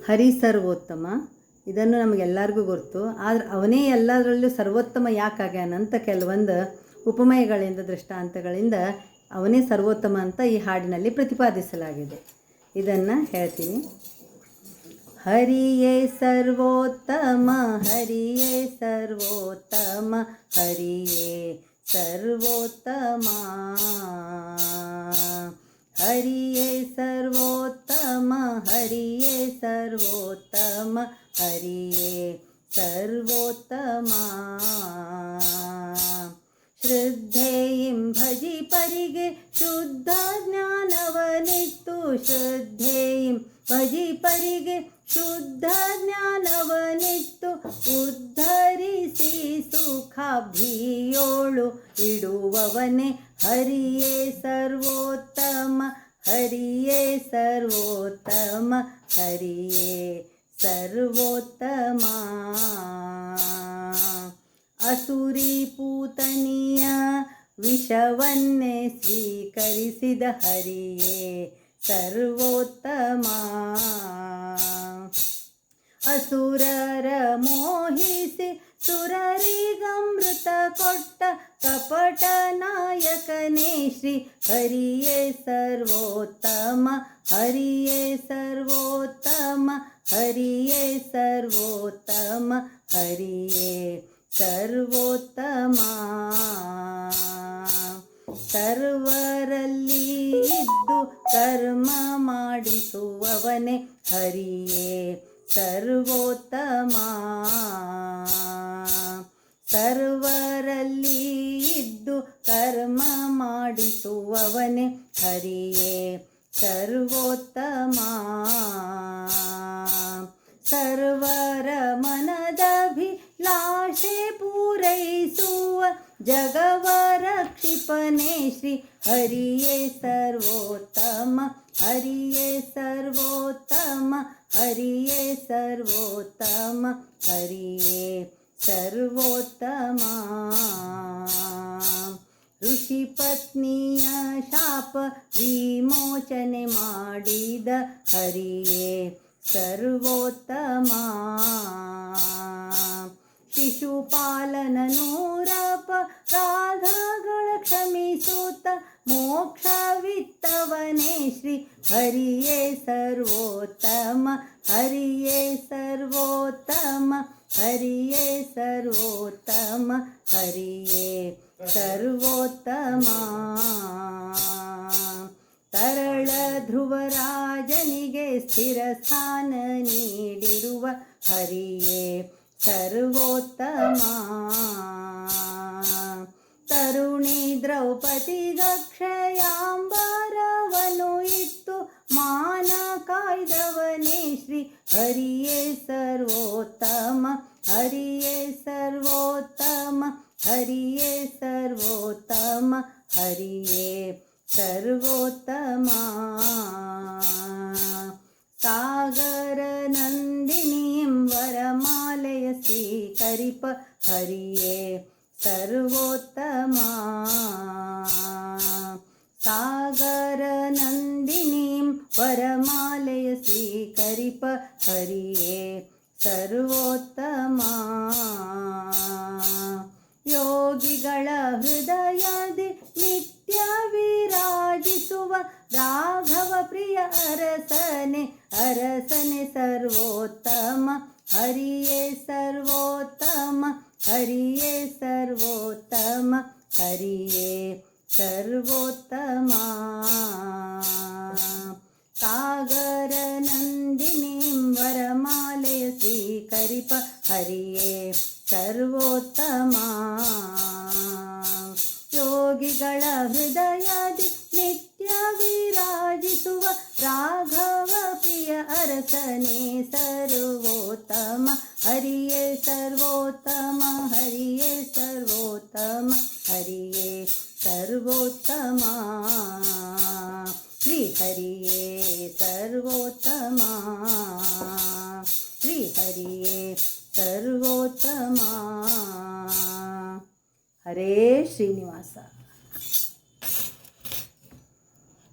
ಹರಿ ಸರ್ವೋತ್ತಮ. ಇದನ್ನು ನಮಗೆಲ್ಲರಿಗೂ ಗೊತ್ತು. ಆದರೆ ಅವನೇ ಎಲ್ಲದರಲ್ಲೂ ಸರ್ವೋತ್ತಮ ಯಾಕಾಗ್ಯಾನಂತ ಕೆಲವೊಂದು ಉಪಮೇಯಗಳಿಂದ ದೃಷ್ಟಾಂತಗಳಿಂದ ಅವನೇ ಸರ್ವೋತ್ತಮ ಅಂತ ಈ ಹಾಡಿನಲ್ಲಿ ಪ್ರತಿಪಾದಿಸಲಾಗಿದೆ. ಇದನ್ನು ಹೇಳ್ತೀನಿ. ಹರಿಯೇ ಸರ್ವೋತ್ತಮ, ಹರಿಯೇ ಸರ್ವೋತ್ತಮ, ಹರಿಯೇ ಸರ್ವೋತ್ತಮ, ಹರಿಯೇ ಸರ್ವೋತ್ತಮ, ಹರಿಯೇ ಸರ್ವೋತ್ತಮ, ಹರಿಯೇ ಸರ್ವೋತ್ತಮ. ಶ್ರದ್ಧೆಯಿಂ ಭಜಿ ಪರಿಗೆ ಶುದ್ಧ ಜ್ಞಾನವನಿತ್ತು, ಶ್ರದ್ಧೆಯಿಂ ಭಜಿ ಪರಿಗೆ ಶುದ್ಧ ಜ್ಞಾನವನಿತ್ತು, ಉದ್ಧರಿಸಿ ಸುಖಾಬ್ಧಿಯೋಳು ಇಡುವವನೇ ಹರಿಯೇ ಸರ್ವೋತ್ತಮ, ಹರಿಯೇ ಸರ್ವೋತ್ತಮ, ಹರಿಯೇ ಸರ್ವೋತ್ತಮ. ಅಸುರಿ ಪೂತನಿಯ ವಿಷವನ್ನೇ ಸ್ವೀಕರಿಸಿದ ಹರಿಯೇ ಸರ್ವೋತ್ತಮ. ಅಸುರರ ಮೋಹಿಸಿ ಸುರರಿಗಮೃತ ಕೊಟ್ಟ ಕಪಟ ನಾಯಕನೇ ಶ್ರೀ ಹರಿಯೇ ಸರ್ವೋತ್ತಮ, ಹರಿಯೇ ಸರ್ವೋತ್ತಮ, ಹರಿಯೇ ಸರ್ವೋತ್ತಮ, ಹರಿಯೇ ಸರ್ವೋತ್ತಮ. ಸರ್ವರಲ್ಲಿ ಇದ್ದು ಕರ್ಮ ಮಾಡಿಸುವವನೇ ಹರಿಯೇ ಸರ್ವೋತ್ತಮ. ಸರ್ವರಲ್ಲಿ ಇದ್ದು ಕರ್ಮ ಮಾಡಿಸುವವನೇ ಹರಿಯೇ ಸರ್ವೋತ್ತಮ. ಸರ್ವರ ಮನದಭಿಲಾಷೆ ಪೂರೈಸುವ ಜಗವರ ಕ್ಷಿಪಣೆ ಶ್ರೀ ಹರಿಯೇ ಸರ್ವೋತ್ತಮ, ಹರಿಯೇ ಸರ್ವೋತ್ತಮ, ಹರಿಯೇ ಸರ್ವೋತ್ತಮ, ಹರಿಯೇ ಸರ್ವೋತ್ತಮ. ಋಷಿ ಪತ್ನಿಯ ಶಾಪ ವಿಮೋಚನೆ ಮಾಡಿದ ಹರಿಯೇ ಸರ್ವೋತ್ತಮ. ಶಿಶುಪಾಲನ ನೂರಪರಾಧಗಳ ಕ್ಷಮಿಸುತ್ತ ಮೋಕ್ಷವಿತ್ತವನೇ ಶ್ರೀ ಹರಿಯೇ ಸರ್ವೋತ್ತಮ, ಹರಿಯೇ ಸರ್ವೋತ್ತಮ, ಹರಿಯೇ ಸರ್ವೋತ್ತಮ, ಹರಿಯೇ ಸರ್ವೋತ್ತಮ. ತರಳ ಧ್ರುವರಾಜನಿಗೆ ಸ್ಥಿರ ಸ್ಥಾನ ನೀಡಿರುವ ಹರಿಯೇ ಸರ್ವೋತ್ತಮ. ತರುಣಿ ದ್ರೌಪದಿಗಕ್ಷಯಾಂಬರವನು ಇತ್ತು ಮಾನ ಕಾಯ್ದವನೇ ಶ್ರೀ ಹರಿಯೇ ಸರ್ವೋತ್ತಮ, ಹರಿಯೇ ಸರ್ವೋತ್ತಮ, ಹರಿಯೇ ಸರ್ವೋತ್ತಮ, ಹರಿಯೇ ಸರ್ವೋತ್ತಮ. ಸಾಗರ ನಂದಿನಿಂ ವರಮಾಲೆಯ ಸ್ವೀಕರಿಪ ಹರಿಯೇ ಸರ್ವೋತ್ತಮ. ಸಾಗರ ನಂದಿನಿಂ ವರಮಾಲೆಯ ಸ್ವೀಕರಿಪ ಹರಿಯೇ ಸರ್ವೋತ್ತಮ. ಯೋಗಿಗಳ ಹೃದಯದಿ ನಿತ್ಯ ವಿರಾಜಿಸುವ ರಾಘವ ಪ್ರಿಯ ಅರಸನೆ, ಅರಸನೆ ಸರ್ವೋತ್ತಮ, ಹರಿಯೇ ಸರ್ವೋತ್ತಮ, ಹರಿಯೇ ಸರ್ವೋತ್ತಮ, ಹರಿಯೇ ಸರ್ವೋತ್ತಮ. ಸಾಗರ ನಂದಿನಿಂ ವರಮಾಲೆಯ ಸ್ವೀಕರಿಪ ಹರಿಯೇ ಸರ್ವೋತ್ತಮ. ಯೋಗಿಗಳ ಹೃದಯದಿ ನಿತ್ಯ ವಿರಾಜಿಸುವ ರಾಘವ ಪ್ರಿಯ ಅರಸನೇ ಸರ್ವೋತ್ತಮ, ಹರಿಯೇ ಸರ್ವೋತ್ತಮ, ಹರಿಯೇ ಸರ್ವೋತ್ತಮ, ಹರಿಯೇ ಸರ್ವೋತ್ತಮ. ಶ್ರೀ ಹರಿಯೇ ಸರ್ವೋತ್ತಮ, ಶ್ರೀ ಹರಿಯೇ ಸರ್ವೋತ್ತಮ. ಹರೇ ಶ್ರೀನಿವಾಸ.